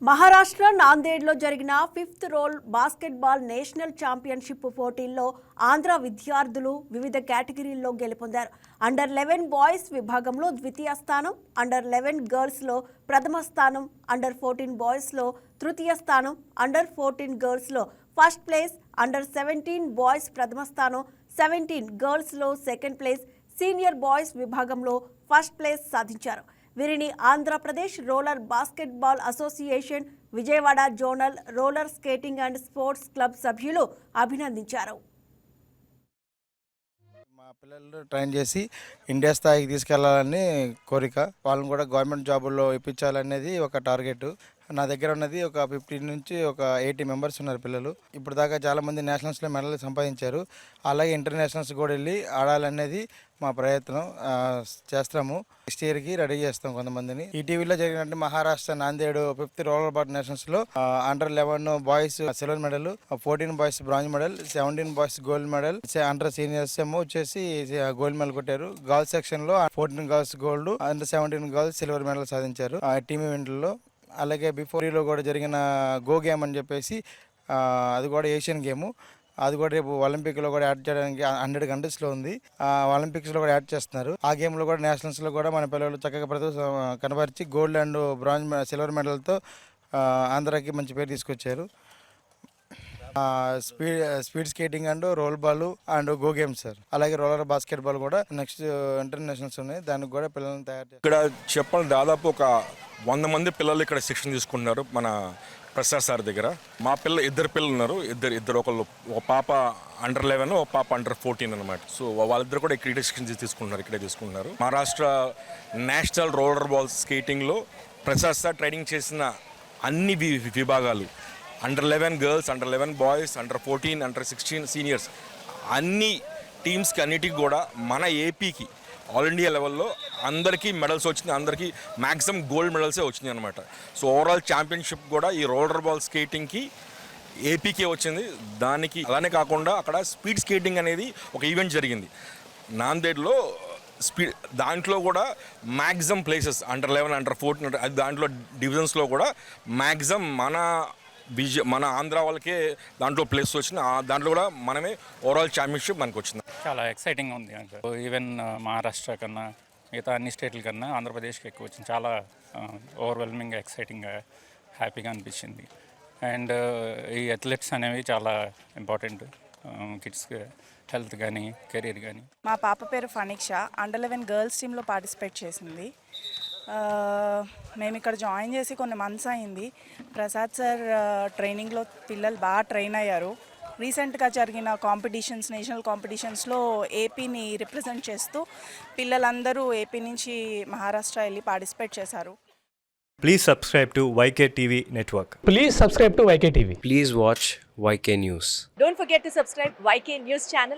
మహారాష్ట్ర నాందేడ్లో జరిగిన 5th role basketball national championship పోటీల్లో ఆంధ్ర విద్యార్థులు వివిధ కేటగిరీల్లో గెలుపొందారు. అండర్ 11 బాయ్స్ విభాగంలో ద్వితీయ స్థానం, అండర్ 11 గర్ల్స్లో ప్రథమ స్థానం, అండర్ 14 బాయ్స్లో తృతీయ స్థానం, అండర్ 14 గర్ల్స్లో ఫస్ట్ ప్లేస్, అండర్ 17 బాయ్స్ ప్రథమ స్థానం, 17 గర్ల్స్లో సెకండ్ ప్లేస్, సీనియర్ బాయ్స్ విభాగంలో ఫస్ట్ ప్లేస్ సాధించారు. వీరిని Andhra Pradesh roller basketball association, Vijayawada zonal roller skating and sports club సభ్యులు అభినందించారు. మా పిల్లలు ట్రైన్ చేసి ఇండియా స్థాయికి తీసుకెళ్లాలని కోరిక. వాళ్ళని కూడా గవర్నమెంట్ జాబుల్లో ఇప్పించాలనేది ఒక టార్గెట్. నా దగ్గర ఉన్నది ఒక 15 నుంచి ఒక 80 మెంబర్స్ ఉన్నారు పిల్లలు. ఇప్పుడు దాకా చాలామంది నేషనల్స్లో మెడల్ సంపాదించారు. అలాగే ఇంటర్నేషనల్స్ కూడా వెళ్ళి ఆడాలనేది మా ప్రయత్నం. చేస్తాము. నెక్స్ట్ ఇయర్కి రెడీ చేస్తాం కొంతమందిని. ఈ టీవీలో జరిగినట్టు Maharashtra Nanded 5th roller ball నేషనల్స్లో under 11 boys silver medal, 14 boys bronze medal, 17 boys gold medal, under seniors ఏమో వచ్చేసి గోల్డ్ మెడల్ కొట్టారు. గర్ల్స్ సెక్షన్లో 14 girls gold, under 17 girls silver medal సాధించారు టీమ్ ఈవెంట్లో. అలాగే బిఫోర్లో కూడా జరిగిన గో గేమ్ అని చెప్పేసి అది కూడా ఏషియన్ గేమ్. అది కూడా రేపు ఒలింపిక్లో కూడా యాడ్ చేయడానికి 100 కంట్రీస్లో ఉంది. ఒలింపిక్స్లో కూడా యాడ్ చేస్తున్నారు. ఆ గేమ్లో కూడా నేషనల్స్లో కూడా మన పిల్లలు చక్కగా కనబరిచి గోల్డ్ అండ్ బ్రాంజ్ సిల్వర్ మెడల్తో ఆంధ్రాకి మంచి పేరు తీసుకొచ్చారు. Speed skating and role ball and go games sir. అలాగే రోలర్ బాస్కెట్ బాల్ కూడా నెక్స్ట్ ఇంటర్నేషనల్స్ ఉన్నాయి. దానికి కూడా పిల్లల్ని తయారు చేస్తారు. ఇక్కడ చెప్పండి, దాదాపు ఒక 100 మంది పిల్లలు ఇక్కడ శిక్షణ తీసుకుంటున్నారు మన ప్రసాద్ సార్ దగ్గర. మా ఇద్దరు పిల్లలు ఉన్నారు. ఇద్దరు ఒక పాప అండర్ 11, ఒక పాప అండర్ 14 అనమాట. సో వాళ్ళిద్దరు కూడా ఇక్కడ శిక్షణ తీసుకుంటున్నారు. మహారాష్ట్ర నేషనల్ రోలర్ బాల్ స్కేటింగ్లో ప్రసాద్ సార్ ట్రైనింగ్ చేసిన అన్ని విభాగాలు, under 11 girls, under 11 boys, under 14, under 16 seniors, అన్ని టీమ్స్కి అన్నిటికీ కూడా మన ఏపీకి ఆల్ ఇండియా లెవెల్లో అందరికీ మెడల్స్ వచ్చినాయి. అందరికీ మ్యాక్సిమం గోల్డ్ మెడల్సే వచ్చినాయి అనమాట. సో ఓవరాల్ ఛాంపియన్షిప్ కూడా ఈ రోలర్ బాల్ స్కేటింగ్కి ఏపీకే వచ్చింది. దానికి అలానే కాకుండా అక్కడ స్పీడ్ స్కేటింగ్ అనేది ఒక ఈవెంట్ జరిగింది నాందేడ్లో. దాంట్లో కూడా మ్యాక్సిమం ప్లేసెస్ అండర్ 11, అండర్ 14, దాంట్లో డివిజన్స్లో కూడా మ్యాక్సిమం మన ఆంధ్ర వాళ్ళకే దాంట్లో ప్లేస్ వచ్చింది. దాంట్లో కూడా మనమే ఓవరాల్ ఛాంపియన్షిప్ మనకు వచ్చింది. చాలా ఎక్సైటింగ్గా ఉంది. ఈవెన్ మహారాష్ట్ర కన్నా మిగతా అన్ని స్టేట్ల కన్నా ఆంధ్రప్రదేశ్కి ఎక్కువ వచ్చింది. చాలా ఓవర్వెల్మింగ్గా, ఎక్సైటింగ్గా, హ్యాపీగా అనిపించింది. అండ్ ఈ అథ్లెట్స్ అనేవి చాలా ఇంపార్టెంట్ కిడ్స్ హెల్త్ కానీ కెరీర్ కానీ. మా పాప పేరు ఫణీక్ష, అండర్ 11 గర్ల్స్ టీంలో పార్టిసిపేట్ చేసింది. మేము ఇక్కడ జాయిన్ చేసి కొన్ని మంత్స్ అయింది. ప్రసాద్ సార్ ట్రైనింగ్లో పిల్లలు బాగా ట్రైన్ అయ్యారు. రీసెంట్గా జరిగిన కాంపిటీషన్స్, నేషనల్ కాంపిటీషన్స్లో ఏపీని రిప్రజెంట్ చేస్తూ పిల్లలందరూ ఏపీ నుంచి మహారాష్ట్ర వెళ్ళి పార్టిసిపేట్ చేశారు. Please subscribe to YK TV Network. Please subscribe to YK TV. Please watch YK News. Don't forget to subscribe YK News channel